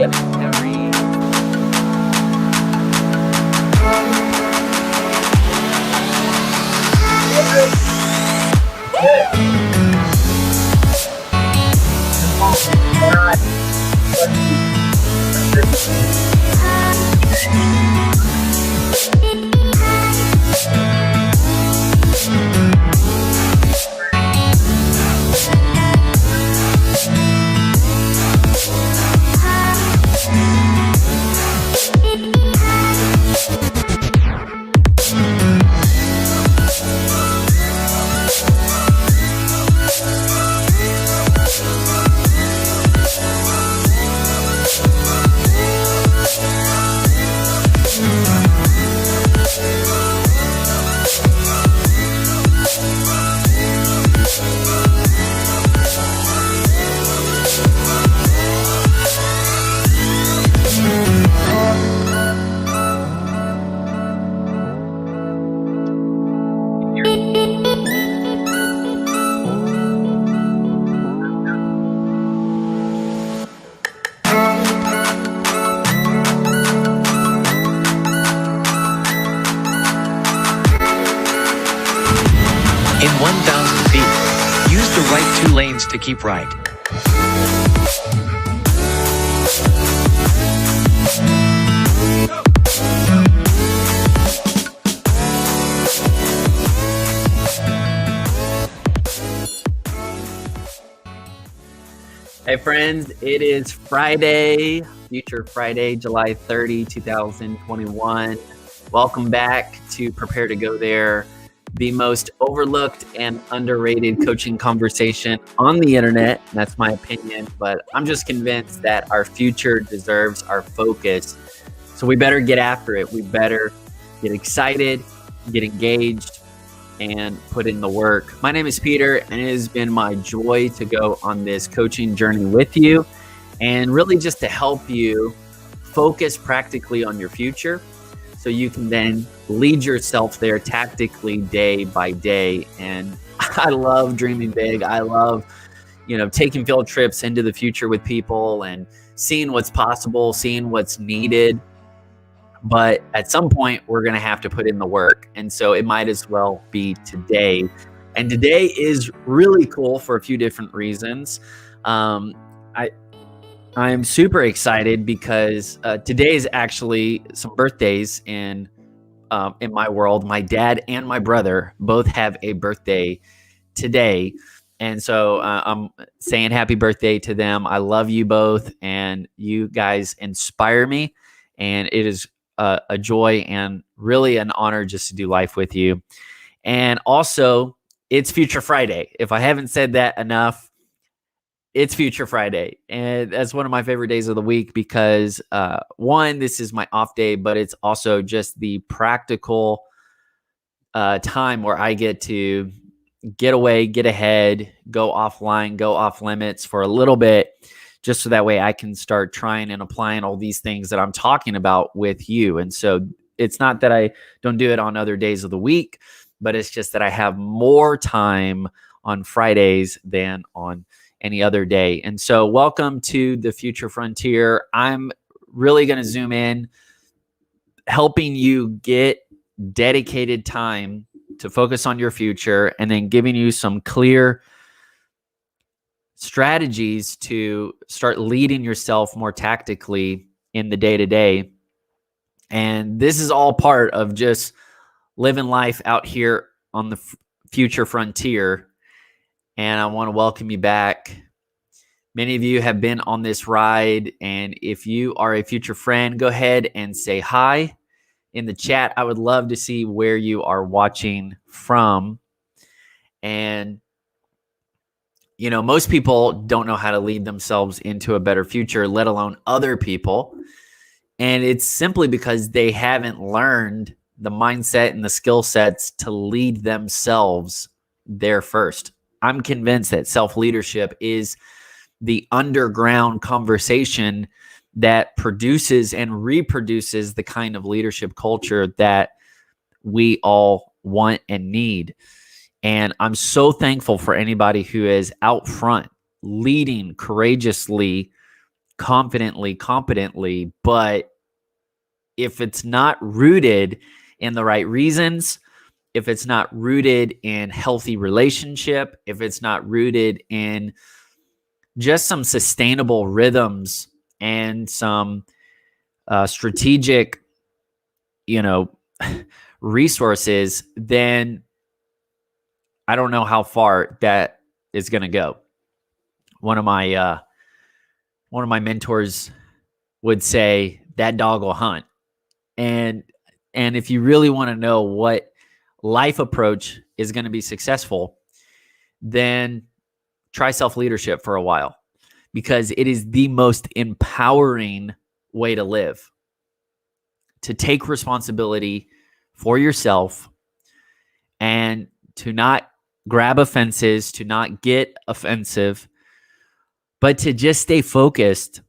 In 1,000 feet, use the right 2 lanes to keep right. Hey friends, it is Friday, Future Friday, July 30, 2021. Welcome back to Prepare to Go There, the most overlooked and underrated coaching conversation on the internet. That's my opinion, but I'm just convinced that our future deserves our focus. So we better get after it. We better get excited, get engaged, and put in the work. My name is Peter, and it has been my joy to go on this coaching journey with you and really just to help you focus practically on your future so you can then lead yourself there tactically day by day. And I love dreaming big. I love, taking field trips into the future with people and seeing what's possible, seeing what's needed. But at some point, we're going to have to put in the work. And so it might as well be today. And today is really cool for a few different reasons. I'm super excited because today is actually some birthdays in my world. My dad and my brother both have a birthday today. And so I'm saying happy birthday to them. I love you both, and you guys inspire me. And it is a joy and really an honor just to do life with you. And also, it's Future Friday. If I haven't said that enough, it's Future Friday. And that's one of my favorite days of the week because, one, this is my off day, but it's also just the practical time where I get to get away, get ahead, go offline, go off limits for a little bit, just so that way I can start trying and applying all these things that I'm talking about with you. And so it's not that I don't do it on other days of the week, but it's just that I have more time on Fridays than on any other day. And so welcome to the Future Frontier. I'm really going to zoom in, helping you get dedicated time to focus on your future, and then giving you some clear strategies to start leading yourself more tactically in the day-to-day. And this is all part of just living life out here on the future frontier. And I want to welcome you back. Many of you have been on this ride, and if you are a future friend, go ahead and say hi in the chat. I would love to see where you are watching from. And most people don't know how to lead themselves into a better future, let alone other people. And it's simply because they haven't learned the mindset and the skill sets to lead themselves there first. I'm convinced that self-leadership is the underground conversation that produces and reproduces the kind of leadership culture that we all want and need. And I'm so thankful for anybody who is out front, leading courageously, confidently, competently, but if it's not rooted in the right reasons, if it's not rooted in healthy relationship, if it's not rooted in just some sustainable rhythms and some strategic, you know, resources, then I don't know how far that is going to go. One of my mentors would say, "That dog will hunt." And if you really want to know what life approach is going to be successful, then try self-leadership for a while, because it is the most empowering way to live. To take responsibility for yourself and to not grab offenses, to not get offensive, but to just stay focused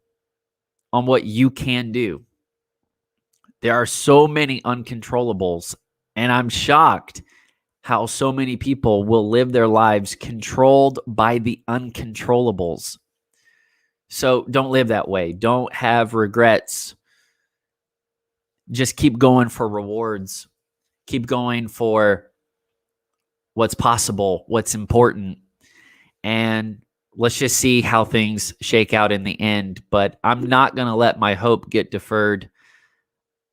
on what you can do. There are so many uncontrollables, and I'm shocked how so many people will live their lives controlled by the uncontrollables. So don't live that way. Don't have regrets. Just keep going for rewards. Keep going for what's possible, what's important. And let's just see how things shake out in the end. But I'm not going to let my hope get deferred.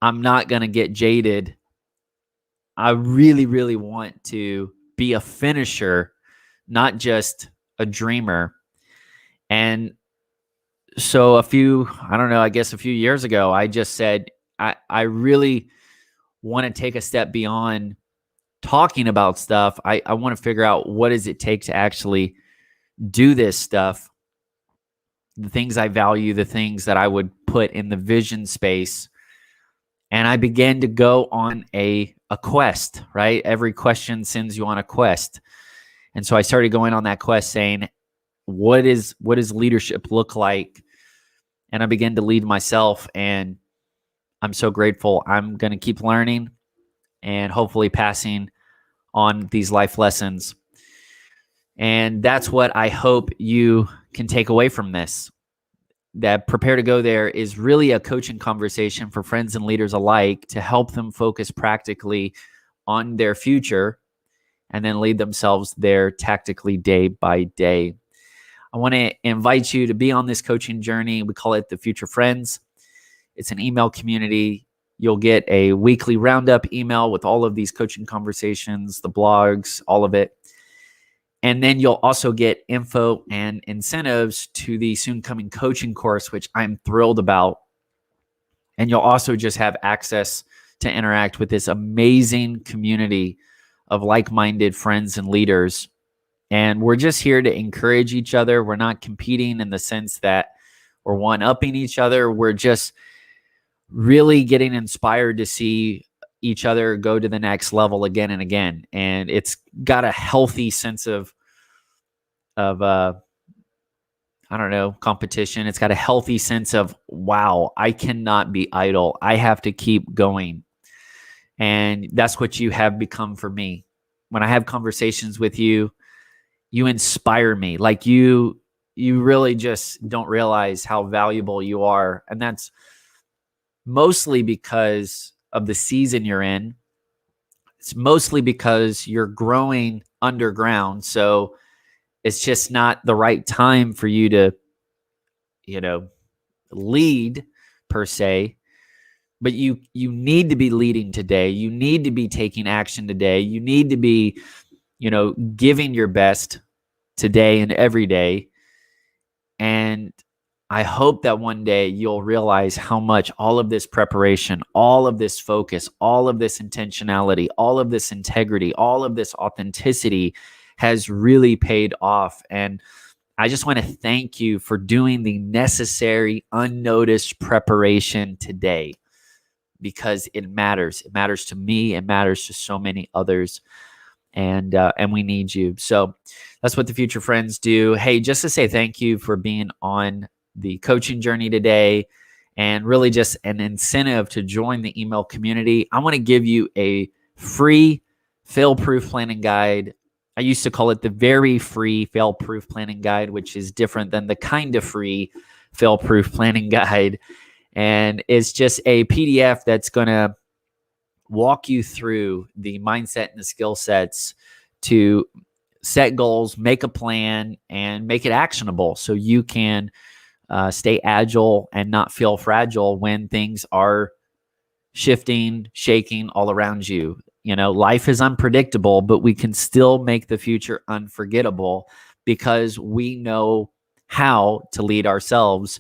I'm not going to get jaded. I really, really want to be a finisher, not just a dreamer. And so a few years ago, I just said, I really want to take a step beyond talking about stuff. I want to figure out, what does it take to actually do this stuff? The things I value, the things that I would put in the vision space. And I began to go on a quest, right? Every question sends you on a quest. And so I started going on that quest, saying, what does leadership look like? And I began to lead myself, and I'm so grateful. I'm going to keep learning and hopefully passing on these life lessons. And that's what I hope you can take away from this. That Prepare to Go There is really a coaching conversation for friends and leaders alike to help them focus practically on their future and then lead themselves there tactically day by day. I want to invite you to be on this coaching journey. We call it the Future Friends. It's an email community. You'll get a weekly roundup email with all of these coaching conversations, the blogs, all of it. And then you'll also get info and incentives to the soon coming coaching course, which I'm thrilled about. And you'll also just have access to interact with this amazing community of like-minded friends and leaders. And we're just here to encourage each other. We're not competing in the sense that we're one-upping each other. We're just really getting inspired to see each other go to the next level again and again. And it's got a healthy sense of competition. It's got a healthy sense of, wow, I cannot be idle. I have to keep going. And that's what you have become for me. When I have conversations with you, you inspire me. Like you really just don't realize how valuable you are. And that's mostly because of the season you're in. It's mostly because you're growing underground. So it's just not the right time for you to, lead per se. But you need to be leading today. You need to be taking action today. You need to be, giving your best today and every day. And I hope that one day you'll realize how much all of this preparation, all of this focus, all of this intentionality, all of this integrity, all of this authenticity has really paid off. And I just want to thank you for doing the necessary, unnoticed preparation today, because it matters. It matters to me. It matters to so many others. And we need you. So that's what the Future Friends do. Hey, just to say thank you for being on the coaching journey today, and really just an incentive to join the email community. I want to give you a free fail-proof planning guide. I used to call it the very free fail-proof planning guide, which is different than the kind of free fail-proof planning guide. And it's just a PDF that's going to walk you through the mindset and the skill sets to set goals, make a plan, and make it actionable so you can stay agile and not feel fragile when things are shifting, shaking all around you. You know, life is unpredictable, but we can still make the future unforgettable because we know how to lead ourselves.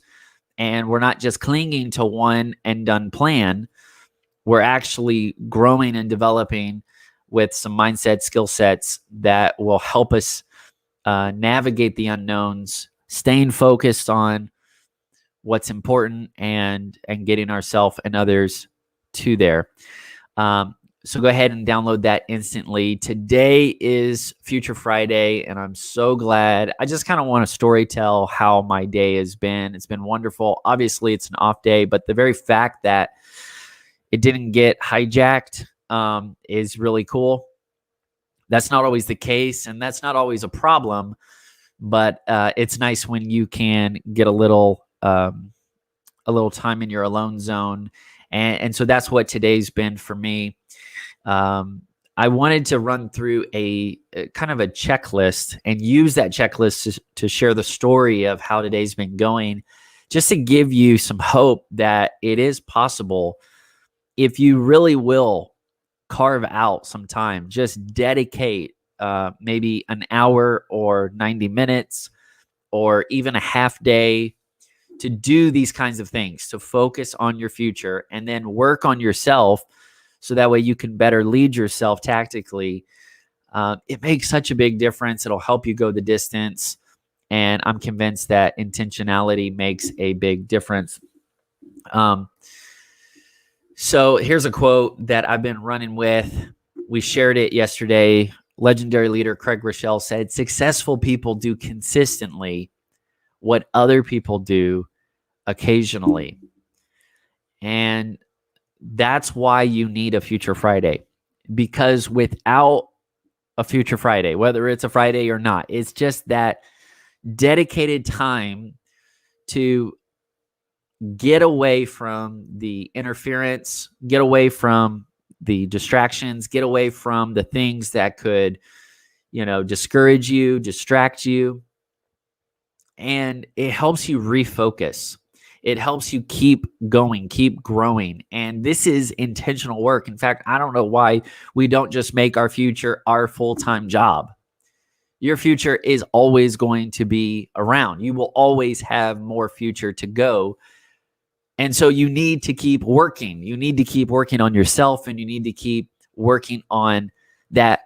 And we're not just clinging to one and done plan. We're actually growing and developing with some mindset skill sets that will help us navigate the unknowns, staying focused on what's important and getting ourselves and others to there. So go ahead and download that instantly. Today is Future Friday, and I'm so glad. I just kind of want to story tell how my day has been. It's been wonderful. Obviously, it's an off day, but the very fact that it didn't get hijacked is really cool. That's not always the case, and that's not always a problem, but it's nice when you can get a little time in your alone zone. And so that's what today's been for me. I wanted to run through a kind of a checklist and use that checklist to share the story of how today's been going, just to give you some hope that it is possible if you really will carve out some time, just dedicate maybe an hour or 90 minutes or even a half day to do these kinds of things, to focus on your future and then work on yourself so that way you can better lead yourself tactically. It makes such a big difference. It'll help you go the distance. And I'm convinced that intentionality makes a big difference. So here's a quote that I've been running with. We shared it yesterday. Legendary leader Craig Rochelle said, "Successful people do consistently what other people do occasionally." And that's why you need a Future Friday, because without a Future Friday, whether it's a Friday or not, it's just that dedicated time to get away from the interference, get away from the distractions, get away from the things that could, discourage you, distract you. And it helps you refocus. It helps you keep going, keep growing. And this is intentional work. In fact, I don't know why we don't just make our future our full-time job. Your future is always going to be around. You will always have more future to go. And so you need to keep working. You need to keep working on yourself, and you need to keep working on that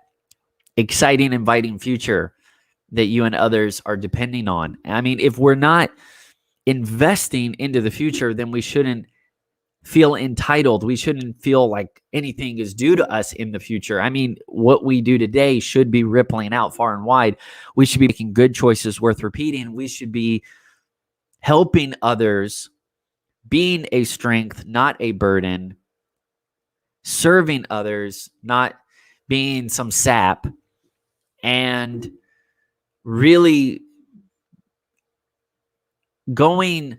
exciting, inviting future that you and others are depending on. I mean, if we're not investing into the future, then we shouldn't feel entitled. We shouldn't feel like anything is due to us in the future. I mean, what we do today should be rippling out far and wide. We should be making good choices worth repeating. We should be helping others, being a strength, not a burden, serving others, not being some sap, and really going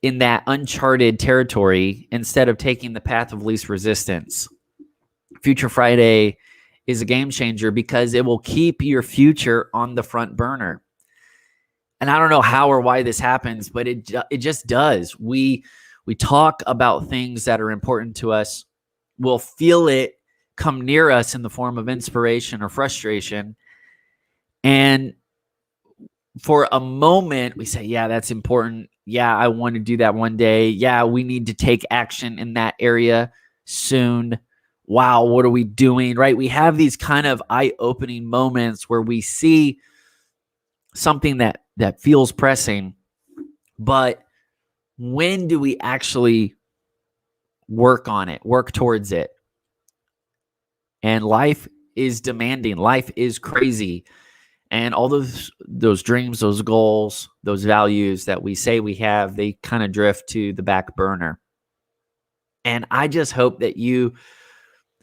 in that uncharted territory instead of taking the path of least resistance. Future Friday is a game changer because it will keep your future on the front burner. And I don't know how or why this happens, but it just does. We talk about things that are important to us. We'll feel it come near us in the form of inspiration or frustration. And for a moment, we say, yeah, that's important. Yeah, I want to do that one day. Yeah, we need to take action in that area soon. Wow, what are we doing? Right? We have these kind of eye-opening moments where we see something that feels pressing, but when do we actually work on it, work towards it? And life is demanding. Life is crazy. And all those dreams, those goals, those values that we say we have, they kind of drift to the back burner. And I just hope that you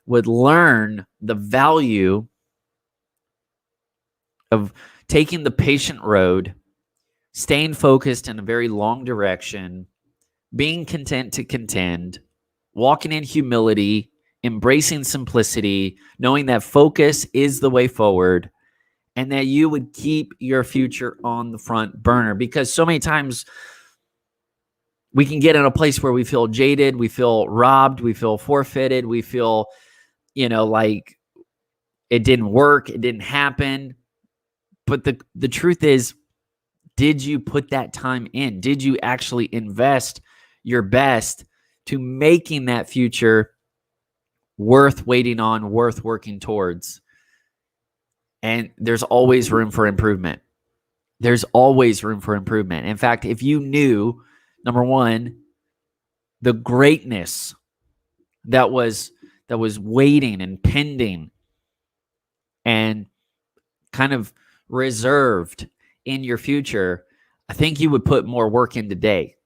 would learn the value of taking the patient road, staying focused in a very long direction, being content to contend, walking in humility, embracing simplicity, knowing that focus is the way forward, and that you would keep your future on the front burner. Because so many times we can get in a place where we feel jaded, we feel robbed, we feel forfeited, we feel, like it didn't work, it didn't happen. But the truth is, did you put that time in? Did you actually invest your best to making that future worth waiting on, worth working towards? And there's always room for improvement. There's always room for improvement. In fact, if you knew, number one, the greatness that was waiting and pending and kind of reserved in your future, I think you would put more work in today.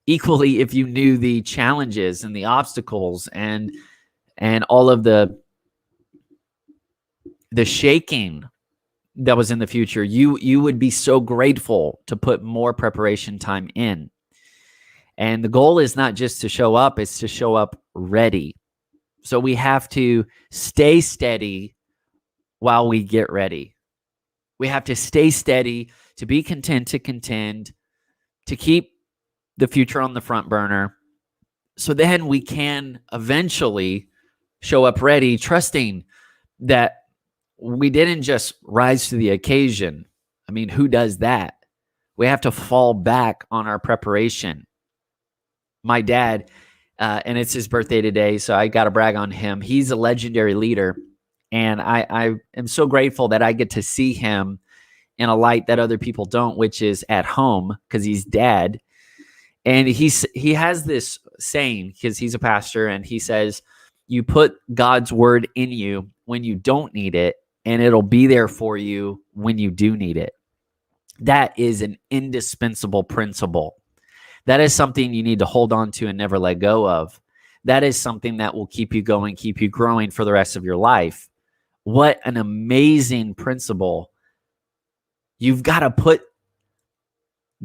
Equally, if you knew the challenges and the obstacles and all of the shaking that was in the future, you would be so grateful to put more preparation time in. And the goal is not just to show up, it's to show up ready. So we have to stay steady while we get ready. We have to stay steady, to be content to contend, to keep the future on the front burner. So then we can eventually show up ready, trusting that we didn't just rise to the occasion. I mean, who does that? We have to fall back on our preparation. My dad, and it's his birthday today, so I got to brag on him. He's a legendary leader, and I am so grateful that I get to see him in a light that other people don't, which is at home, because he's dad. And he has this saying, because he's a pastor, and he says, you put God's word in you when you don't need it, and it'll be there for you when you do need it. That is an indispensable principle. That is something you need to hold on to and never let go of. That is something that will keep you going, keep you growing for the rest of your life. What an amazing principle. You've got to put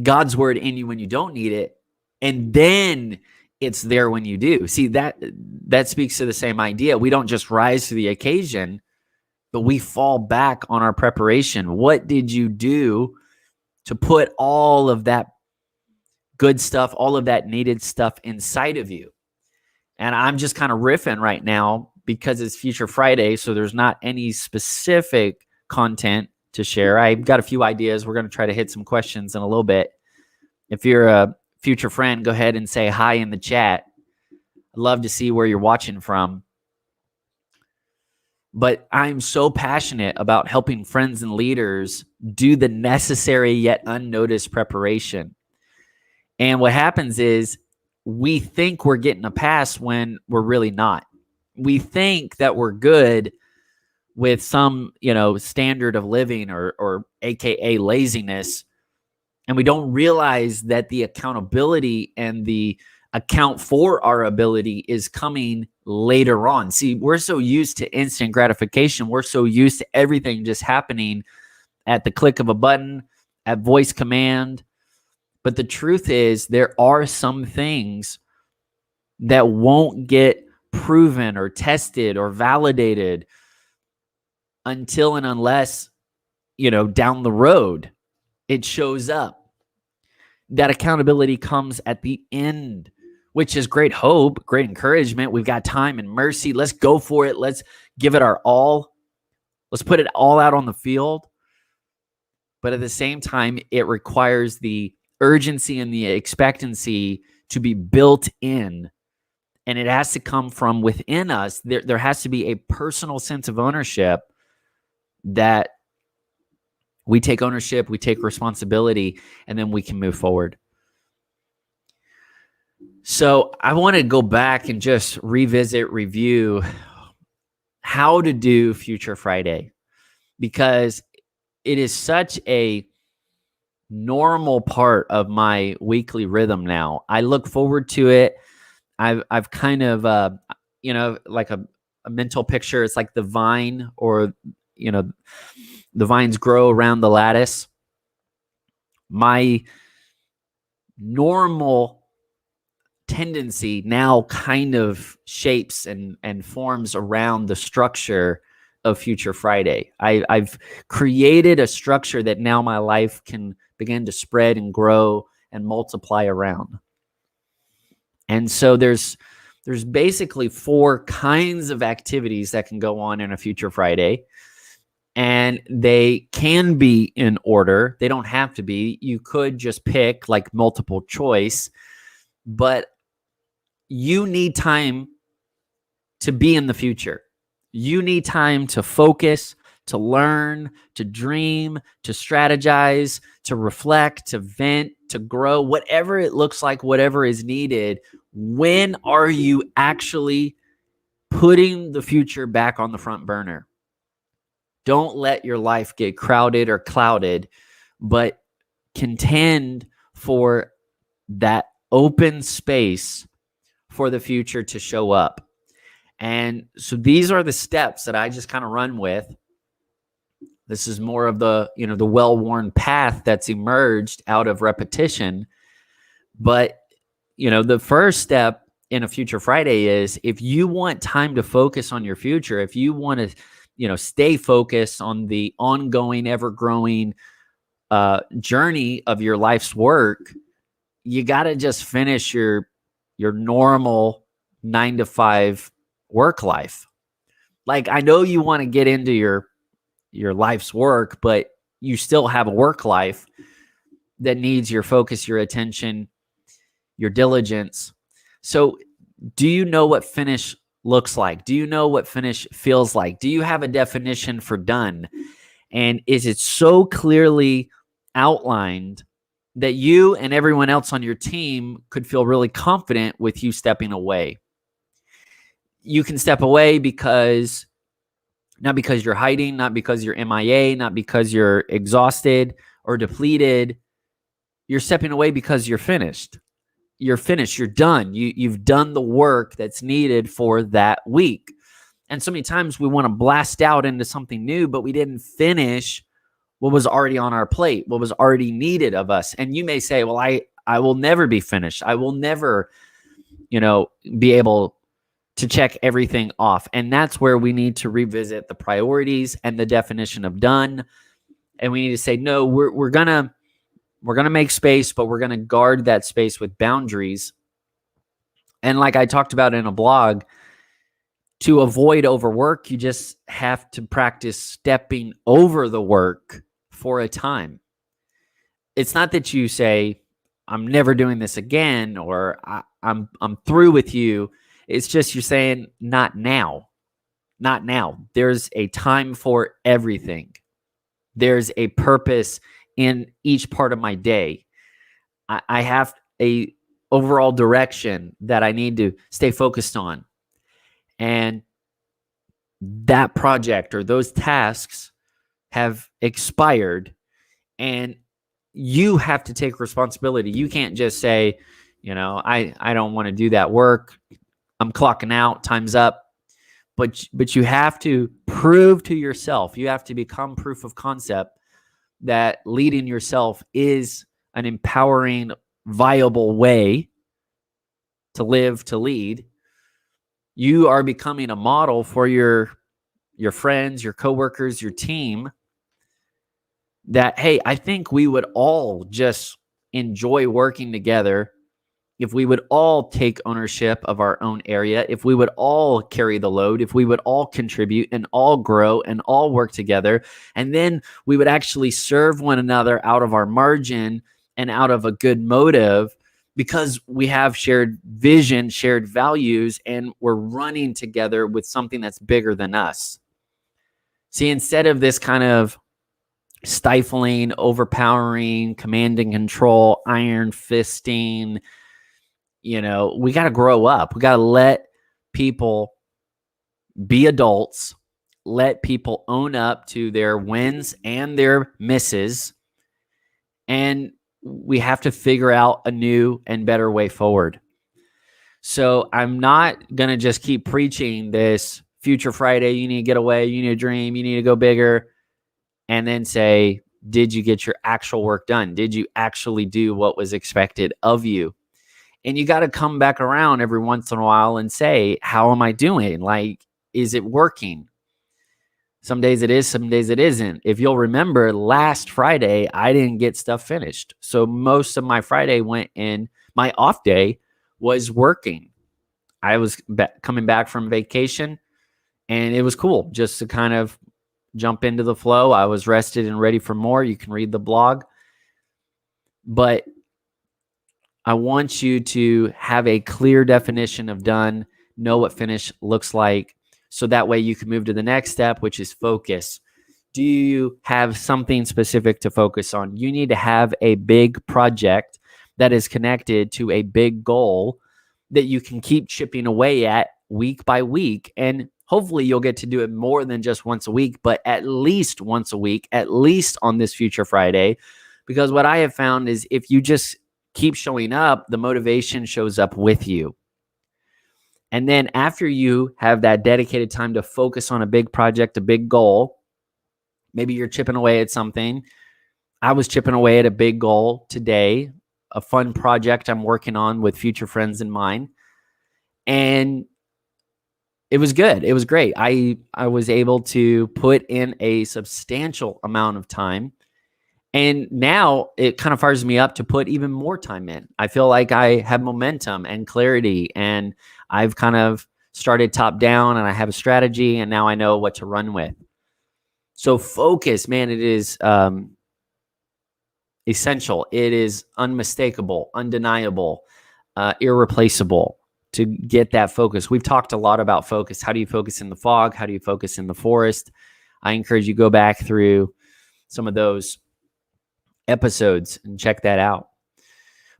God's word in you when you don't need it, and then it's there when you do. See, that speaks to the same idea. We don't just rise to the occasion, but we fall back on our preparation. What did you do to put all of that good stuff, all of that needed stuff inside of you? And I'm just kind of riffing right now because it's Future Friday, so there's not any specific content to share. I've got a few ideas. We're going to try to hit some questions in a little bit. If you're a future friend, go ahead and say hi in the chat. I'd love to see where you're watching from. But I'm so passionate about helping friends and leaders do the necessary yet unnoticed preparation. And what happens is we think we're getting a pass when we're really not. We think that we're good with some, standard of living or AKA laziness. And we don't realize that the accountability and the account for our ability is coming later on. See, we're so used to instant gratification. We're so used to everything just happening at the click of a button, at voice command. But the truth is, there are some things that won't get proven or tested or validated until and unless, down the road, it shows up. That accountability comes at the end, which is great hope, great encouragement. We've got time and mercy. Let's go for it. Let's give it our all. Let's put it all out on the field. But at the same time, it requires the urgency and the expectancy to be built in. And it has to come from within us. There has to be a personal sense of ownership that we take ownership, we take responsibility, and then we can move forward. So I want to go back and just review how to do Future Friday, because it is such a normal part of my weekly rhythm now. I look forward to it. I've kind of, like a mental picture. It's like the vine, or, the vines grow around the lattice. my normal tendency now kind of shapes and forms around the structure of Future Friday. I've created a structure that now my life can begin to spread and grow and multiply around. And so there's basically 4 kinds of activities that can go on in a Future Friday. And they can be in order. They don't have to be. You could just pick like multiple choice, but you need time to be in the future. You need time to focus, to learn, to dream, to strategize, to reflect, to vent, to grow, whatever it looks like, whatever is needed. When are you actually putting the future back on the front burner? Don't let your life get crowded or clouded, but contend for that open space for the future to show up. And so these are the steps that I just kind of run with. This is more of the, the well-worn path that's emerged out of repetition. But, the first step in a Future Friday is, if you want time to focus on your future, if you want to stay focused on the ongoing, ever-growing journey of your life's work, you got to just finish your normal 9-to-5 work life. Like, I know you want to get into your life's work, but you still have a work life that needs your focus, your attention, your diligence. So do you know what finish looks like? Do you know what finish feels like? Do you have a definition for done? And is it so clearly outlined that you and everyone else on your team could feel really confident with you stepping away? You can step away because, not because you're hiding, not because you're MIA, not because you're exhausted or depleted. You're stepping away because you're finished. You're finished. You're done. You've done the work that's needed for that week. And so many times we want to blast out into something new, but we didn't finish what was already on our plate, what was already needed of us. And you may say, well, I will never be finished. I will never, be able to check everything off. And that's where we need to revisit the priorities and the definition of done. And we need to say, no, we're gonna make space, but we're gonna guard that space with boundaries. And like I talked about in a blog, to avoid overwork, you just have to practice stepping over the work for a time. It's not that you say, I'm never doing this again, or I'm through with you. It's just you're saying, not now. Not now. There's a time for everything. There's a purpose in each part of my day. I have a overall direction that I need to stay focused on. And that project or those tasks have expired, and you have to take responsibility. You can't just say, I don't want to do that work. I'm clocking out. Time's up. But you have to prove to yourself. You have to become proof of concept that leading yourself is an empowering, viable way to live, to lead. You are becoming a model for your friends, your coworkers, your team, that, hey, I think we would all just enjoy working together if we would all take ownership of our own area, if we would all carry the load, if we would all contribute and all grow and all work together. And then we would actually serve one another out of our margin and out of a good motive, because we have shared vision, shared values, and we're running together with something that's bigger than us. See, instead of this kind of stifling, overpowering, command and control, iron fisting, we got to grow up. We got to let people be adults, let people own up to their wins and their misses, and we have to figure out a new and better way forward. So I'm not going to just keep preaching this Future Friday, you need to get away, you need to dream, you need to go bigger, and then say, Did you get your actual work done? Did you actually do what was expected of you? And you got to come back around every once in a while and say, how am I doing? Like, is it working? Some days it is, some days it isn't. If you'll remember, last Friday, I didn't get stuff finished. So most of my Friday went in, my off day was working. I was coming back from vacation, and it was cool just to kind of jump into the flow. I was rested and ready for more. You can read the blog. But I want you to have a clear definition of done, know what finish looks like, so that way you can move to the next step, which is focus. Do you have something specific to focus on? You need to have a big project that is connected to a big goal that you can keep chipping away at week by week. And hopefully you'll get to do it more than just once a week, but at least once a week, at least on this Future Friday. Because what I have found is if you just keep showing up, the motivation shows up with you. And then after you have that dedicated time to focus on a big project, a big goal, maybe you're chipping away at something. I was chipping away at a big goal today, a fun project I'm working on with future friends in mind. And it was good. It was great. I was able to put in a substantial amount of time. And now it kind of fires me up to put even more time in. I feel like I have momentum and clarity, and I've kind of started top down, and I have a strategy, and now I know what to run with. So focus, man, it is essential. It is unmistakable, undeniable, irreplaceable to get that focus. We've talked a lot about focus. How do you focus in the fog? How do you focus in the forest? I encourage you to go back through some of those episodes and check that out.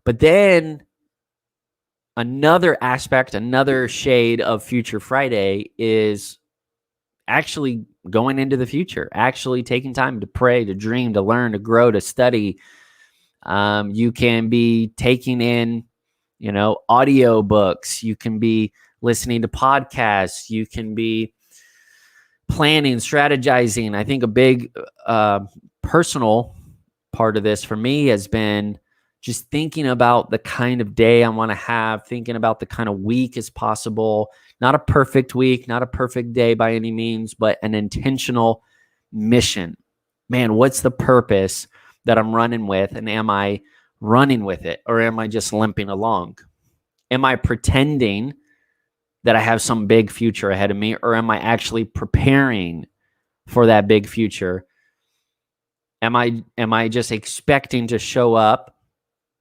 But then another aspect, another shade of Future Friday is actually going into the future, actually taking time to pray, to dream, to learn, to grow, to study. You can be taking in, audio books. You can be listening to podcasts. You can be planning, strategizing. I think a big personal part of this for me has been just thinking about the kind of day I want to have, thinking about the kind of week as possible. Not a perfect week, not a perfect day by any means, but an intentional mission. Man, what's the purpose that I'm running with? And am I running with it, or am I just limping along? Am I pretending that I have some big future ahead of me, or am I actually preparing for that big future? Am I just expecting to show up,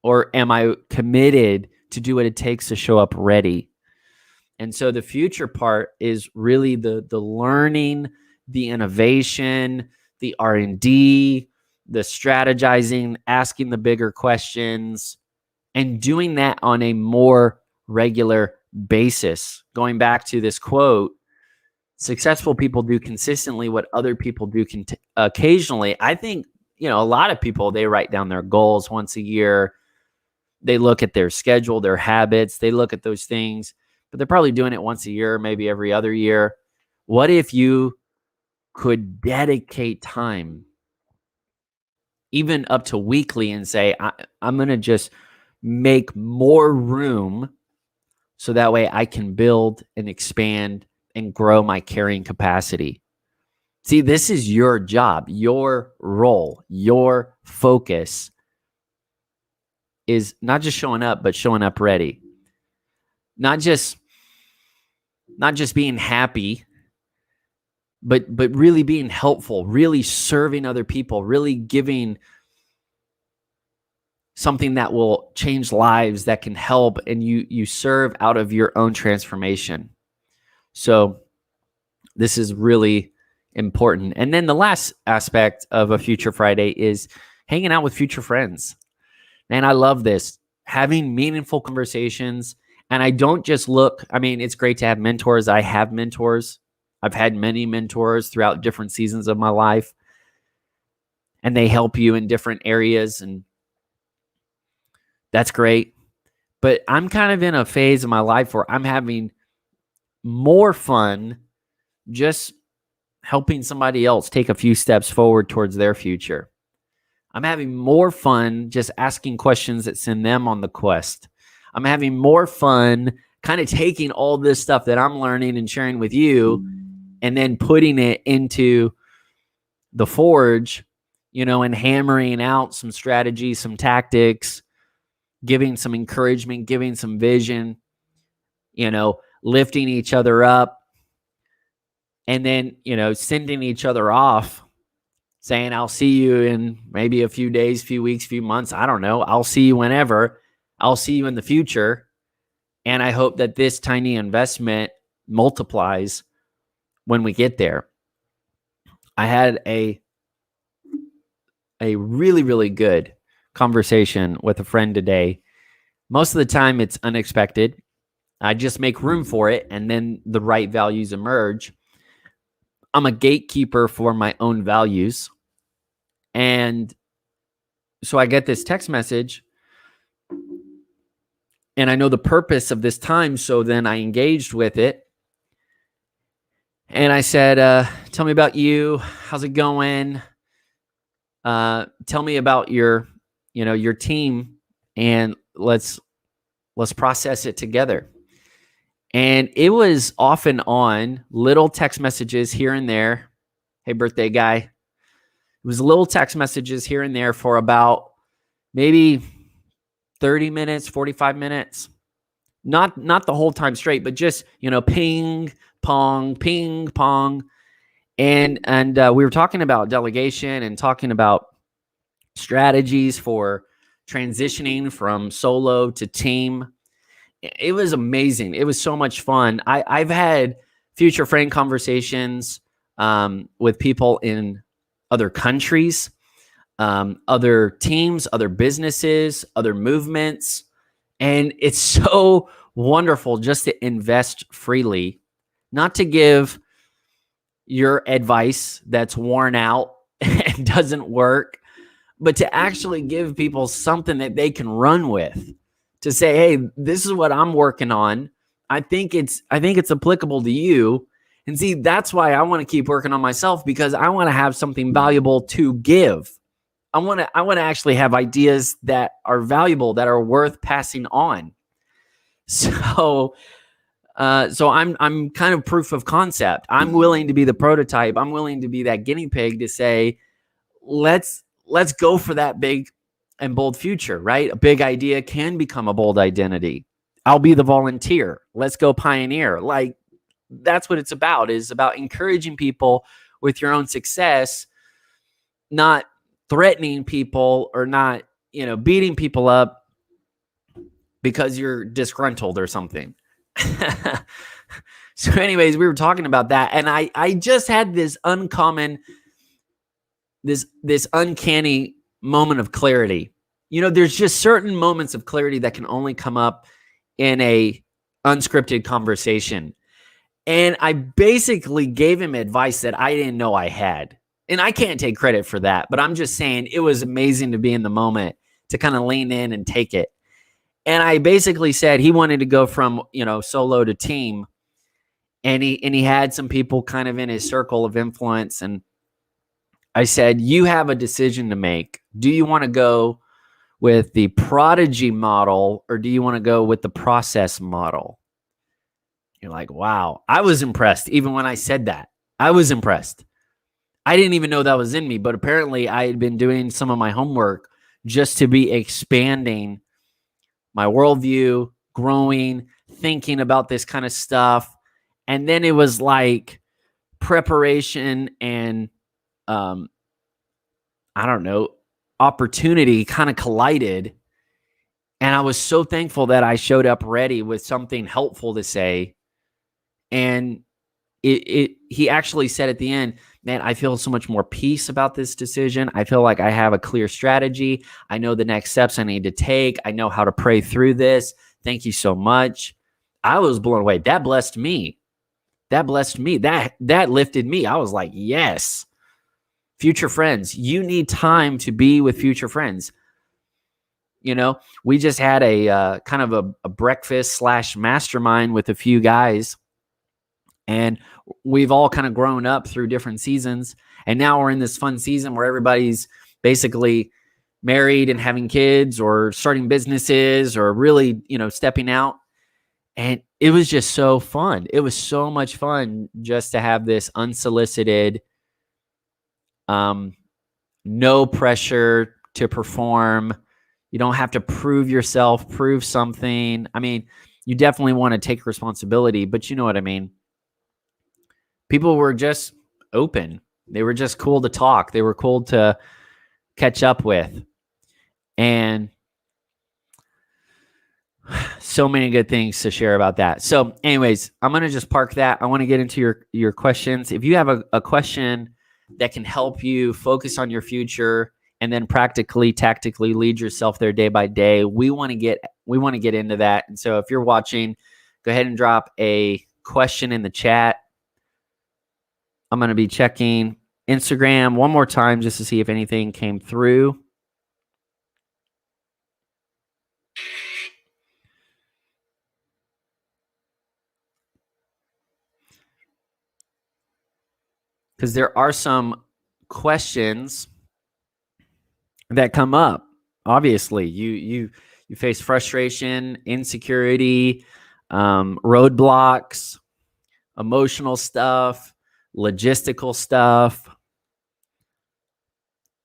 or am I committed to do what it takes to show up ready? And so the future part is really the learning, the innovation, the R&D, the strategizing, asking the bigger questions, and doing that on a more regular basis. Going back to this quote, successful people do consistently what other people do occasionally. I think, a lot of people, they write down their goals once a year. They look at their schedule, their habits, they look at those things, but they're probably doing it once a year, maybe every other year. What if you could dedicate time, even up to weekly, and say, I'm going to just make more room so that way I can build and expand and grow my carrying capacity. See, this is your job, your role, your focus is not just showing up, but showing up ready. Not just being happy, but really being helpful, really serving other people, really giving something that will change lives, that can help, and you serve out of your own transformation. So this is really important. And then the last aspect of a Future Friday is hanging out with future friends. And I love this, having meaningful conversations. And I don't just it's great to have mentors. I have mentors. I've had many mentors throughout different seasons of my life, and they help you in different areas, and that's great. But I'm kind of in a phase of my life where I'm having more fun just helping somebody else take a few steps forward towards their future. I'm having more fun just asking questions that send them on the quest. I'm having more fun kind of taking all this stuff that I'm learning and sharing with you and then putting it into the forge, and hammering out some strategies, some tactics, giving some encouragement, giving some vision, lifting each other up, and then, sending each other off saying, I'll see you in maybe a few days, few weeks, few months. I don't know. I'll see you whenever. I'll see you in the future. And I hope that this tiny investment multiplies when we get there. I had a really, really good conversation with a friend today. Most of the time it's unexpected. I just make room for it, and then the right values emerge. I'm a gatekeeper for my own values. And so I get this text message, and I know the purpose of this time. So then I engaged with it. And I said, tell me about you. How's it going? Tell me about your team, and let's process it together. And it was off and on, little text messages here and there. Hey, birthday guy. It was little text messages here and there for about maybe 30 minutes, 45 minutes. Not the whole time straight, but just, ping, pong, ping, pong. And we were talking about delegation and talking about strategies for transitioning from solo to team. It was amazing. It was so much fun. I've had future friend conversations with people in other countries, other teams, other businesses, other movements. And it's so wonderful just to invest freely, not to give your advice that's worn out and doesn't work, but to actually give people something that they can run with. To say, hey, this is what I'm working on. I think it's applicable to you. And see, that's why I want to keep working on myself, because I want to have something valuable to give. I want to actually have ideas that are valuable, that are worth passing on. So I'm kind of proof of concept. I'm willing to be the prototype. I'm willing to be that guinea pig to say, let's go for that big and bold future, right? A big idea can become a bold identity. I'll be the volunteer. Let's go pioneer. Like, that's what it's about, is about encouraging people with your own success, not threatening people or not, beating people up because you're disgruntled or something. So anyways, we were talking about that. And I just had this uncommon, this uncanny moment of clarity. There's just certain moments of clarity that can only come up in a unscripted conversation. And I basically gave him advice that I didn't know I had. And I can't take credit for that, but I'm just saying it was amazing to be in the moment, to kind of lean in and take it. And I basically said he wanted to go from, solo to team. And he had some people kind of in his circle of influence. And I said, you have a decision to make. Do you want to go with the prodigy model, or do you want to go with the process model? You're like, wow. I was impressed. Even when I said that, I was impressed. I didn't even know that was in me, but apparently I had been doing some of my homework just to be expanding my worldview, growing, thinking about this kind of stuff. And then it was like preparation and, opportunity kind of collided. And I was so thankful that I showed up ready with something helpful to say. And he actually said at the end, man, I feel so much more peace about this decision. I feel like I have a clear strategy. I know the next steps I need to take. I know how to pray through this. Thank you so much. I was blown away. That blessed me. That blessed me. That lifted me. I was like, yes. Future friends, you need time to be with future friends. We just had a kind of a breakfast / mastermind with a few guys, and we've all kind of grown up through different seasons. And now we're in this fun season where everybody's basically married and having kids or starting businesses or really, stepping out. And it was just so fun. It was so much fun just to have this unsolicited, no pressure to perform. You don't have to prove yourself, prove something. I mean, you definitely want to take responsibility, but you know what I mean. People were just open. They were just cool to talk. They were cool to catch up with. And so many good things to share about that. So anyways, I'm going to just park that. I want to get into your questions. If you have a question that can help you focus on your future and then practically, tactically lead yourself there day by day, we want to get into that. And so if you're watching, go ahead and drop a question in the chat. I'm going to be checking Instagram one more time just to see if anything came through. Because there are some questions that come up. Obviously, you face frustration, insecurity, roadblocks, emotional stuff, logistical stuff.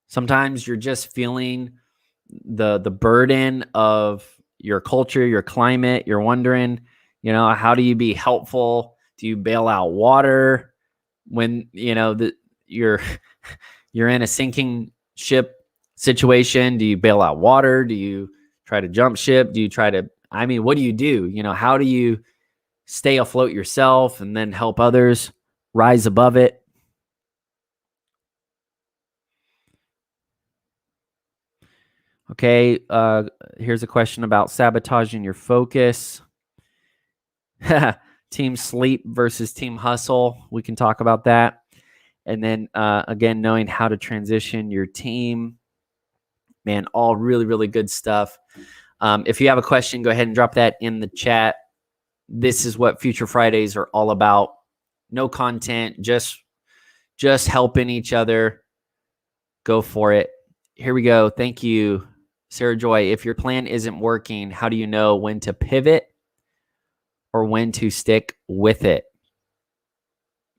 Sometimes you're just feeling the burden of your culture, your climate. You're wondering, how do you be helpful? Do you bail out water when you're in a sinking ship situation? Do you bail out water? Do you try to jump ship? Do you try to, what do you do? How do you stay afloat yourself and then help others rise above it? Okay, here's a question about sabotaging your focus. Team sleep versus team hustle. We can talk about that. And then, again, knowing how to transition your team. Man, all really, really good stuff. If you have a question, go ahead and drop that in the chat. This is what Future Fridays are all about. No content, just helping each other. Go for it. Here we go. Thank you, Sarah Joy. If your plan isn't working, how do you know when to pivot or when to stick with it?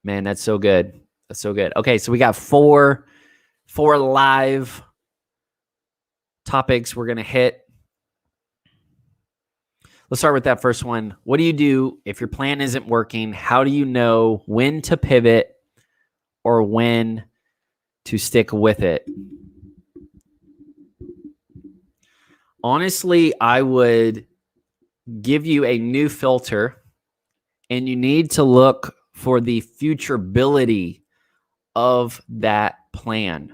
Man, that's so good. That's so good. Okay, so we got four live topics we're going to hit. Let's start with that first one. What do you do if your plan isn't working? How do you know when to pivot or when to stick with it? Honestly, I would give you a new filter, and you need to look for the futurability of that plan.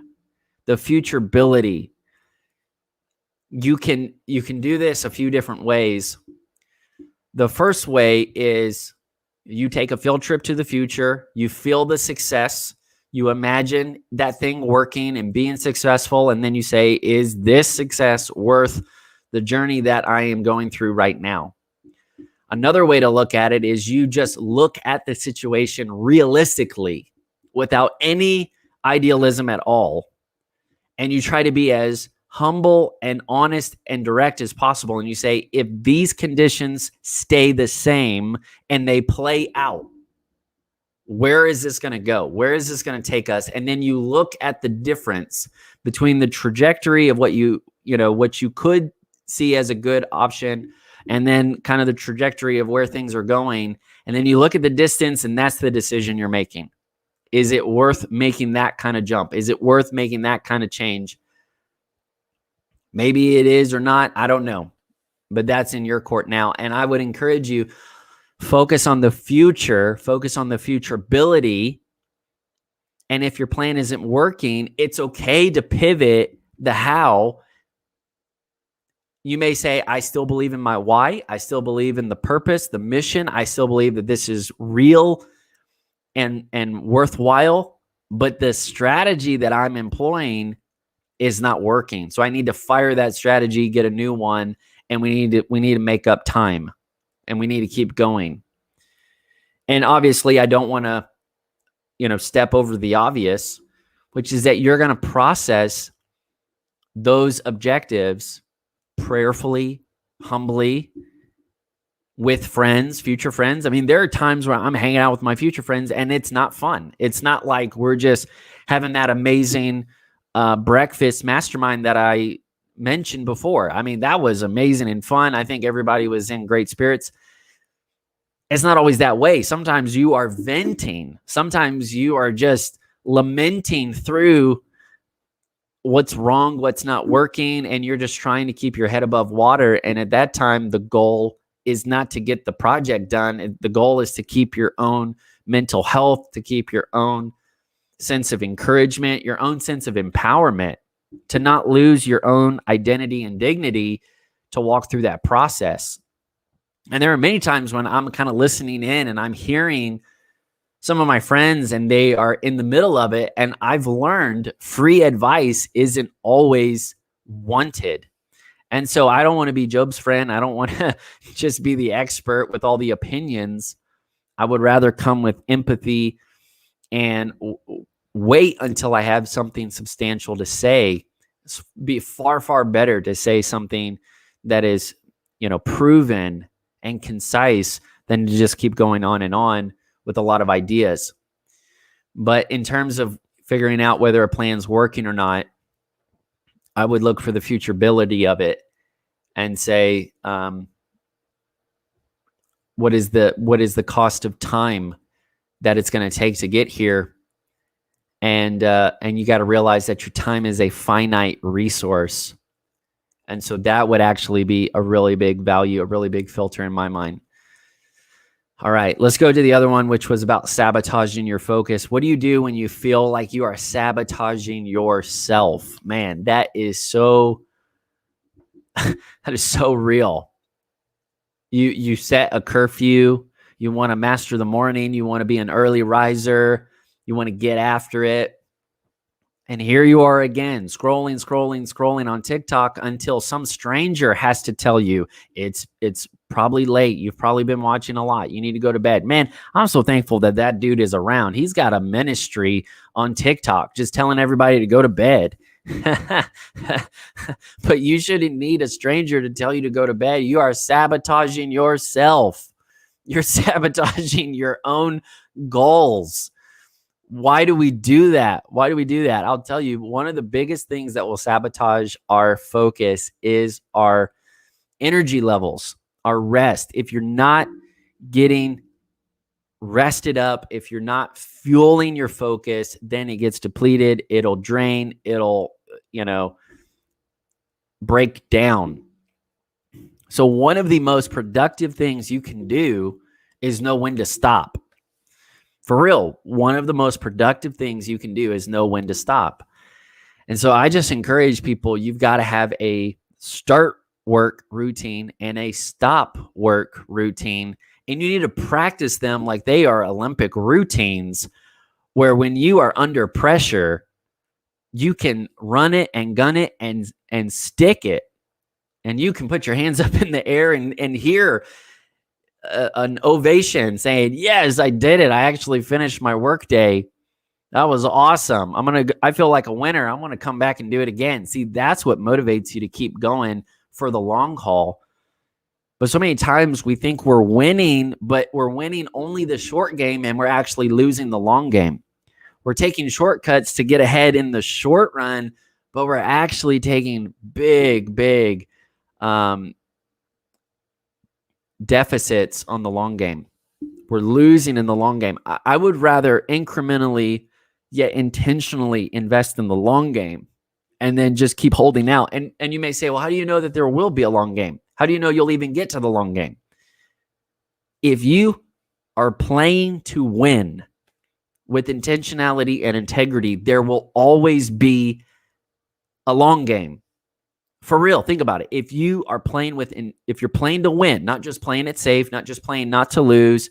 The futurability. You can do this a few different ways. The first way is you take a field trip to the future, you feel the success, you imagine that thing working and being successful, and then you say, is this success worth the journey that I am going through right now? Another way to look at it is you just look at the situation realistically without any idealism at all, and you try to be as humble and honest and direct as possible. And you say, if these conditions stay the same and they play out, where is this going to go? Where is this going to take us? And then you look at the difference between the trajectory of what you could see as a good option and then kind of the trajectory of where things are going. And then you look at the distance, and that's the decision you're making. Is it worth making that kind of jump? Is it worth making that kind of change? Maybe it is or not. I don't know. But that's in your court now. And I would encourage you, focus on the future, focus on the futurability. And if your plan isn't working, it's okay to pivot the how. You may say, I still believe in my why. I still believe in the purpose, the mission. I still believe that this is real and worthwhile. But the strategy that I'm employing is not working. So I need to fire that strategy, get a new one, and we need to make up time, and we need to keep going. And obviously, I don't want to, step over the obvious, which is that you're going to process those objectives prayerfully, humbly, with friends, future friends. I mean, there are times where I'm hanging out with my future friends and it's not fun. It's not like we're just having that amazing breakfast mastermind that I mentioned before. I mean, that was amazing and fun. I think everybody was in great spirits. It's not always that way. Sometimes you are venting. Sometimes you are just lamenting through what's wrong, what's not working, and you're just trying to keep your head above water. And at that time, the goal is not to get the project done. The goal is to keep your own mental health, to keep your own sense of encouragement, your own sense of empowerment, to not lose your own identity and dignity, to walk through that process. And there are many times when I'm kind of listening in and I'm hearing some of my friends and they are in the middle of it. And I've learned free advice isn't always wanted. And so I don't want to be Job's friend. I don't want to just be the expert with all the opinions. I would rather come with empathy and wait until I have something substantial to say. It's be far, far better to say something that is, proven and concise than to just keep going on and on with a lot of ideas. But in terms of figuring out whether a plan's working or not, I would look for the futurability of it and say, what is the cost of time that it's going to take to get here? And you got to realize that your time is a finite resource. And so that would actually be a really big value, a really big filter in my mind. All right, let's go to the other one, which was about sabotaging your focus. What do you do when you feel like you are sabotaging yourself? Man, that is so real. You set a curfew. You want to master the morning. You want to be an early riser. You want to get after it. And here you are again, scrolling on TikTok until some stranger has to tell you it's probably late. You've probably been watching a lot. You need to go to bed. Man, I'm so thankful that dude is around. He's got a ministry on TikTok just telling everybody to go to bed. But you shouldn't need a stranger to tell you to go to bed. You are sabotaging yourself. You're sabotaging your own goals. Why do we do that? I'll tell you, one of the biggest things that will sabotage our focus is our energy levels, our rest. If you're not getting rested up, if you're not fueling your focus, then it gets depleted. It'll drain. It'll, break down. So one of the most productive things you can do is know when to stop. For real, one of the most productive things you can do is know when to stop. And so I just encourage people, you've got to have a start work routine and a stop work routine. And you need to practice them like they are Olympic routines, where when you are under pressure, you can run it and gun it and stick it. And you can put your hands up in the air and hear an ovation saying, yes, I did it. I actually finished my work day. That was awesome. I feel like a winner. I'm going to come back and do it again. See, that's what motivates you to keep going for the long haul. But so many times we think we're winning, but we're winning only the short game and we're actually losing the long game. We're taking shortcuts to get ahead in the short run, but we're actually taking big deficits on the long game. We're losing in the long game. I would rather incrementally yet intentionally invest in the long game and then just keep holding out. And you may say, well, how do you know that there will be a long game? How do you know you'll even get to the long game? If you are playing to win with intentionality and integrity, there will always be a long game. For real, think about it. If you are playing if you're playing to win, not just playing it safe, not just playing not to lose,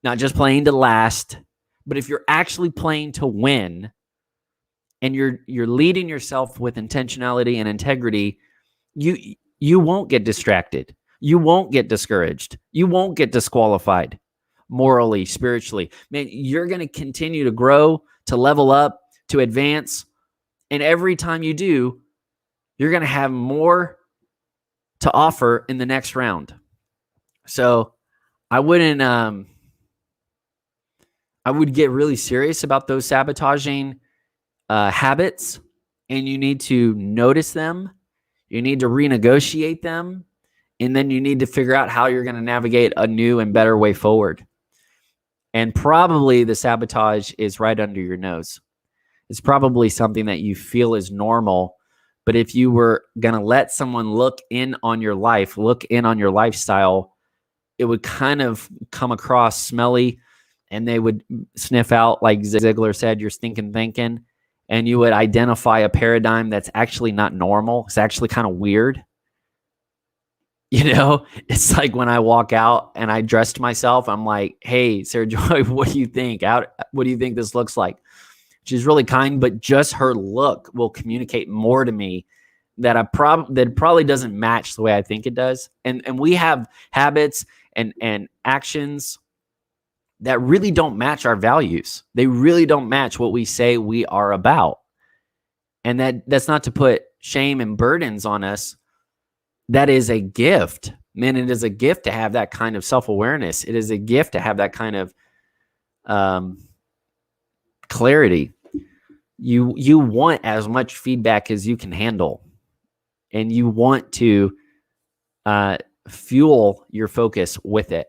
not just playing to last, but if you're actually playing to win and you're leading yourself with intentionality and integrity, you won't get distracted. You won't get discouraged. You won't get disqualified morally, spiritually. Man, you're going to continue to grow, to level up, to advance. And every time you do, you're going to have more to offer in the next round. So I wouldn't, I would get really serious about those sabotaging habits, and you need to notice them. You need to renegotiate them, and then you need to figure out how you're going to navigate a new and better way forward. And probably the sabotage is right under your nose. It's probably something that you feel is normal, but if you were going to let someone look in on your life, look in on your lifestyle, it would kind of come across smelly, and they would sniff out, like Ziegler said, your stinking thinking, and you would identify a paradigm that's actually not normal. It's actually kind of weird. You know, it's like when I walk out and I dressed myself, I'm like, hey, Sarah Joy, what do you think? What do you think this looks like? She's really kind, but just her look will communicate more to me that probably doesn't match the way I think it does. And we have habits and actions that really don't match our values. They really don't match what we say we are about. And that's not to put shame and burdens on us. That is a gift. Man, it is a gift to have that kind of self-awareness. It is a gift to have that kind of clarity. You want as much feedback as you can handle, and you want to fuel your focus with it.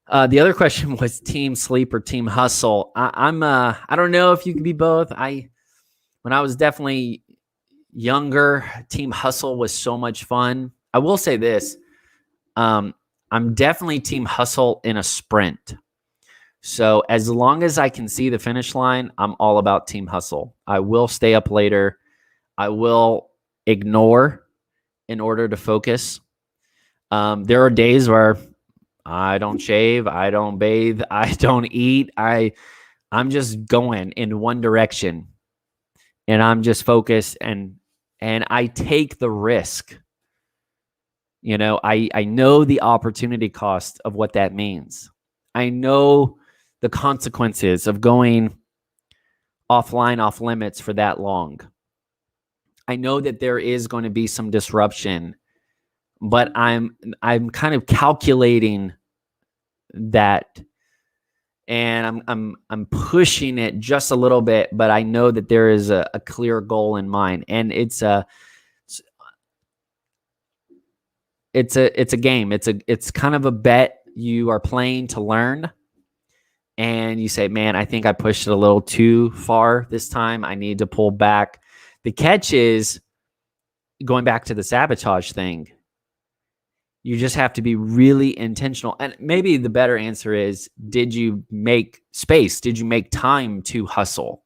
The other question was team sleep or team hustle. I don't know if you can be both. When I was definitely younger, team hustle was so much fun. I will say this. I'm definitely team hustle in a sprint. So as long as I can see the finish line, I'm all about team hustle. I will stay up later. I will ignore in order to focus. There are days where I don't shave, I don't bathe, I don't eat. I'm just going in one direction, and I'm just focused, and I take the risk. You know, I know the opportunity cost of what that means. I know the consequences of going offline, off limits for that long. I know that there is going to be some disruption, but I'm kind of calculating that, and I'm pushing it just a little bit, but I know that there is a clear goal in mind, and it's a game. It's kind of a bet you are playing to learn. And you say, man, I think I pushed it a little too far this time. I need to pull back. The catch is, going back to the sabotage thing, you just have to be really intentional. And maybe the better answer is, did you make space? Did you make time to hustle?